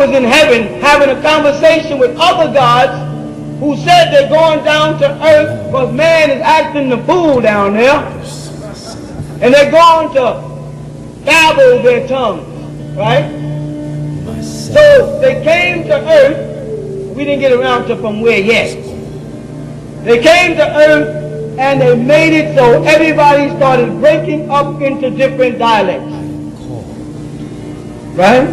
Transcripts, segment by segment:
was in heaven having a conversation with other gods who said they're going down to earth because man is acting the fool down there. And they're going to babble their tongues, right? So they came to earth. We didn't get around to from where yet. They came to earth and they made it so everybody started breaking up into different dialects. Right?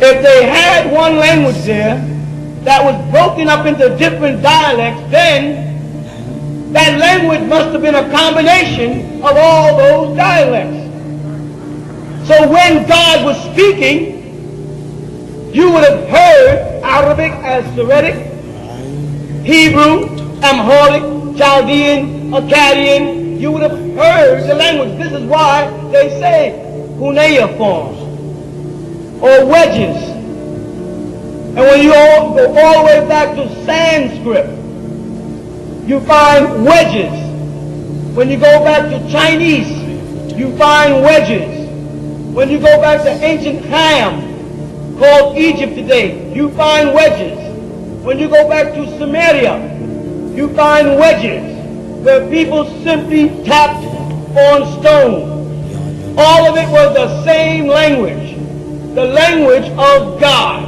If they had one language there that was broken up into different dialects, then that language must have been a combination of all those dialects. So when God was speaking, you would have heard Arabic as Syriac, Hebrew, Amharic, Chaldean, Akkadian. You would have heard the language. This is why they say cuneiform or wedges. And when you all go all the way back to Sanskrit, you find wedges. When you go back to Chinese, you find wedges. When you go back to ancient Ham, called Egypt today, you find wedges. When you go back to Samaria, you find wedges where people simply tapped on stone. All of it was the same language, the language of God,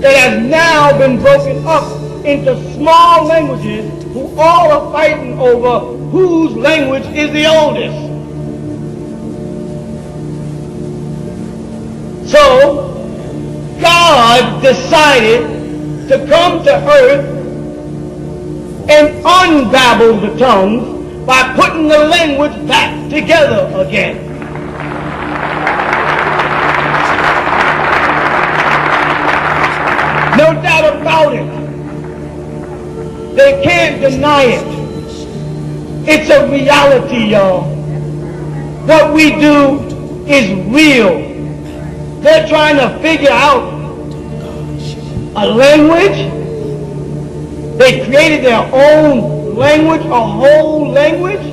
that has now been broken up into small languages who all are fighting over whose language is the oldest. So God decided to come to earth and unbabble the tongues by putting the language back together again. No doubt about it. They can't deny it. It's a reality, y'all. What we do is real. They're trying to figure out a language. They created their own language, a whole language.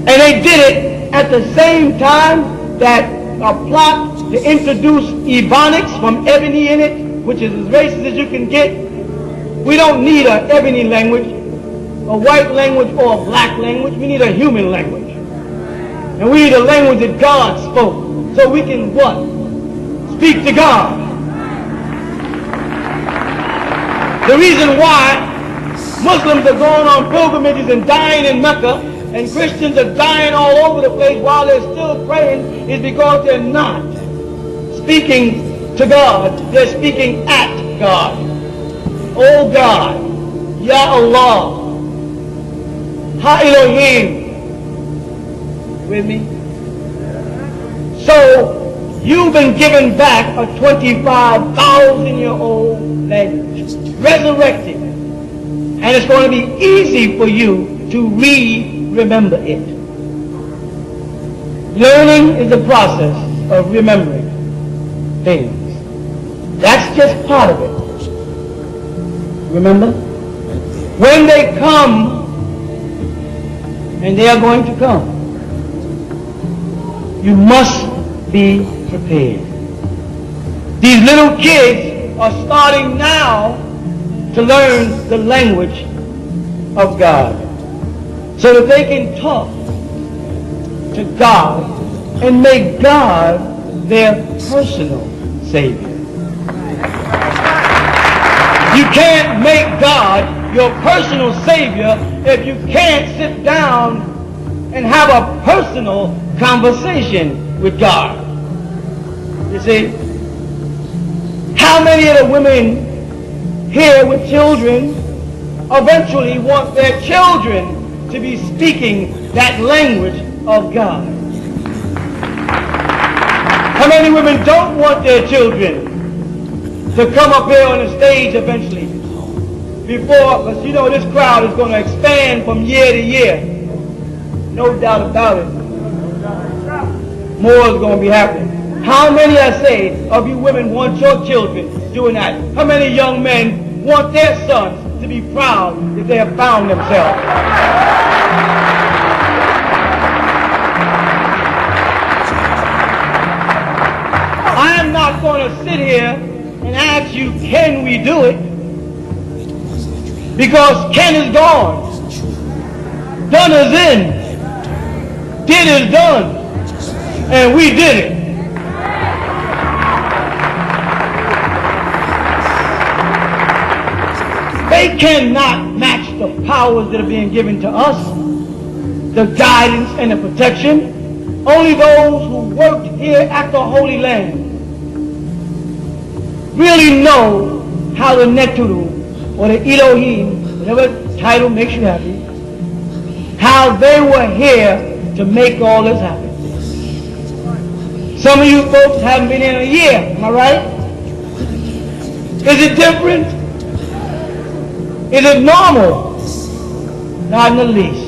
And they did it at the same time that a plot to introduce Ebonics from ebony in it, which is as racist as you can get. We don't need an ebony language, a white language, or a black language. We need a human language. And we need a language that God spoke, so we can what? Speak to God. The reason why Muslims are going on pilgrimages and dying in Mecca, and Christians are dying all over the place while they're still praying, is because they're not speaking to God. They're speaking at God. Oh God, Ya Allah, Ha Elohim. With me? So you've been given back a 25,000-year-old language, resurrected, and it's going to be easy for you to remember it. Learning is the process of remembering things. That's just part of it. Remember? When they come, and they are going to come, you must be prepared. These little kids are starting now to learn the language of God so that they can talk to God and make God their personal Savior. You can't make God your personal Savior if you can't sit down and have a personal conversation with God. You see? How many of the women here with children eventually want their children to be speaking that language of God? How many women don't want their children to come up here on the stage eventually? Because you know this crowd is going to expand from year to year. No doubt about it. More is going to be happening. How many, I say, of you women want your children doing that? How many young men want their sons to be proud if they have found themselves? I'm not going to sit here and ask you, can we do it? Because can is gone. Done is in. Did is done. And we did it. They cannot match the powers that are being given to us, the guidance and the protection. Only those who worked here at the Holy Land really know how the Netudu or the Elohim, whatever title makes you happy, how they were here to make all this happen. Some of you folks haven't been in a year, am I right? Is it different? Is it normal? Not in the least.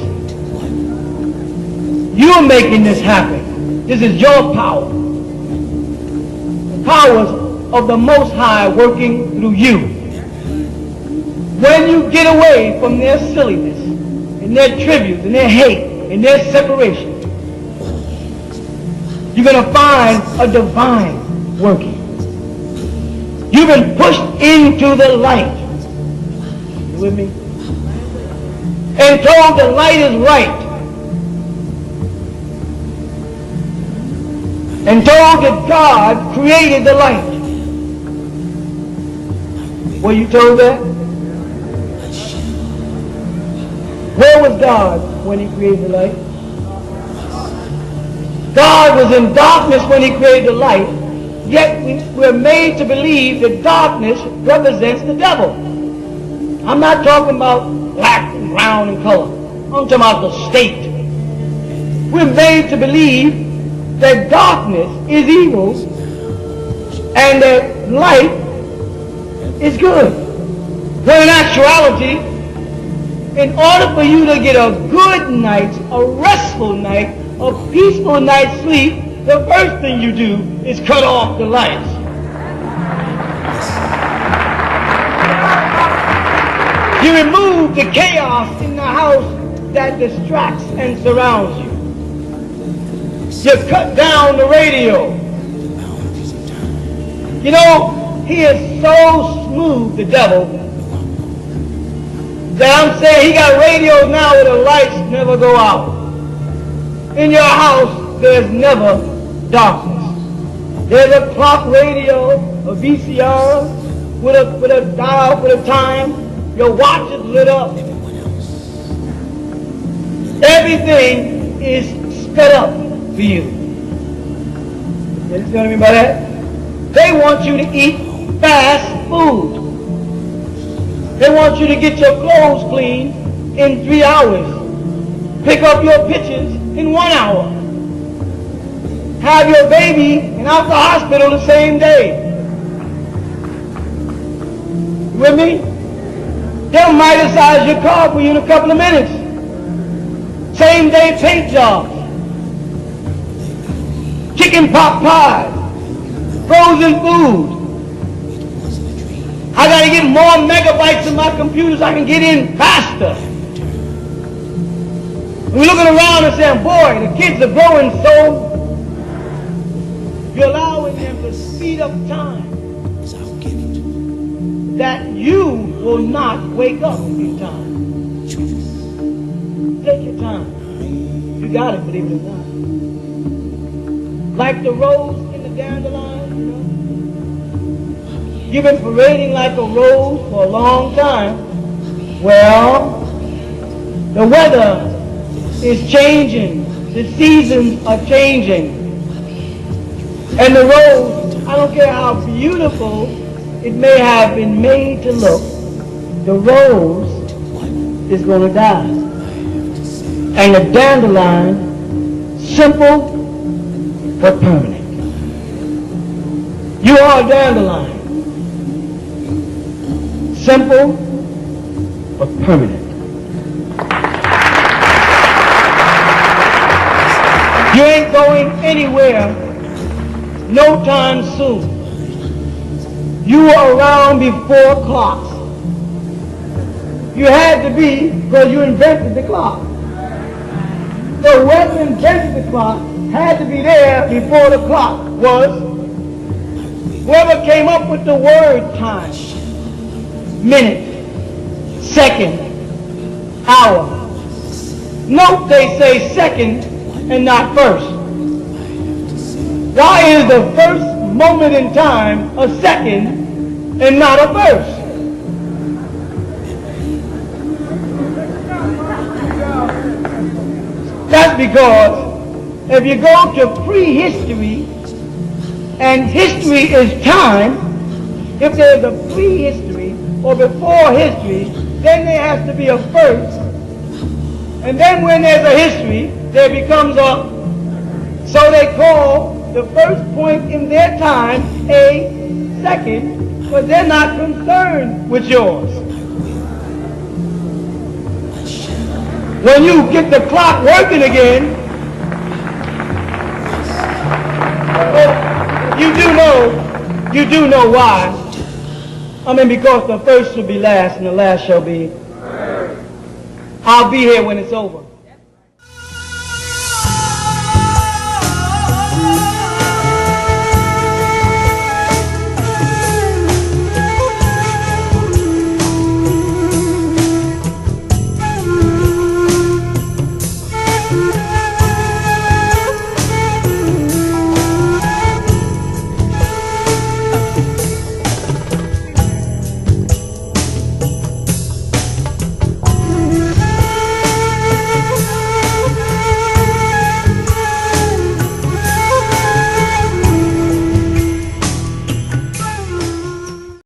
You're making this happen. This is your power. The powers of the Most High working through you. When you get away from their silliness and their tributes and their hate and their separation, you're going to find a divine working. You've been pushed into the light. You with me? And told the light is right. And told that God created the light. Were you told that? Where was God when he created the light? God was in darkness when he created the light, yet we're made to believe that darkness represents the devil. I'm not talking about black and brown in color. I'm talking about the state. We're made to believe that darkness is evil and that light is good. When in actuality, in order for you to get a good night, a restful night, a peaceful night's sleep, the first thing you do is cut off the lights. You remove the chaos in the house that distracts and surrounds you. You cut down the radio. You know, he is so smooth, the devil, that I'm saying he got radios now where the lights never go out. In your house, there's never darkness. There's a clock radio, a VCR, with a dial for the time. Your watch is lit up. Everything is sped up for you. You understand what I mean by that? They want you to eat fast food. They want you to get your clothes clean in 3 hours. Pick up your pictures in 1 hour. Have your baby and out the hospital the same day. You with me? They'll miticize your car for you in a couple of minutes. Same day paint jobs. Chicken pot pies. Frozen food. I got to get more megabytes in my computer so I can get in faster. We're looking around and saying, boy, the kids are growing so. You're allowing them to speed up time that you will not wake up in time. Take your time. You got it, believe it or not. Like the rose in the dandelion, you know? You've been parading like a rose for a long time. Well, the weather is changing. The seasons are changing. And the rose, I don't care how beautiful it may have been made to look, the rose is going to die. And the dandelion, simple but permanent. You are a dandelion. Simple but permanent. You ain't going anywhere no time soon. You were around before clocks. You had to be because you invented the clock. So whoever invented the clock had to be there before the clock was Whoever came up with the word time, minute, second, hour. Note they say second and not first. Why is the first moment in time a second and not a first? That's because if you go to prehistory, and history is time, if there's a prehistory or before history, then there has to be a first. And then when there's a history, there becomes a, so they call the first point in their time a second, but they're not concerned with yours. When you get the clock working again, you do know why. I mean, because the first shall be last and the last shall be. I'll be here when it's over.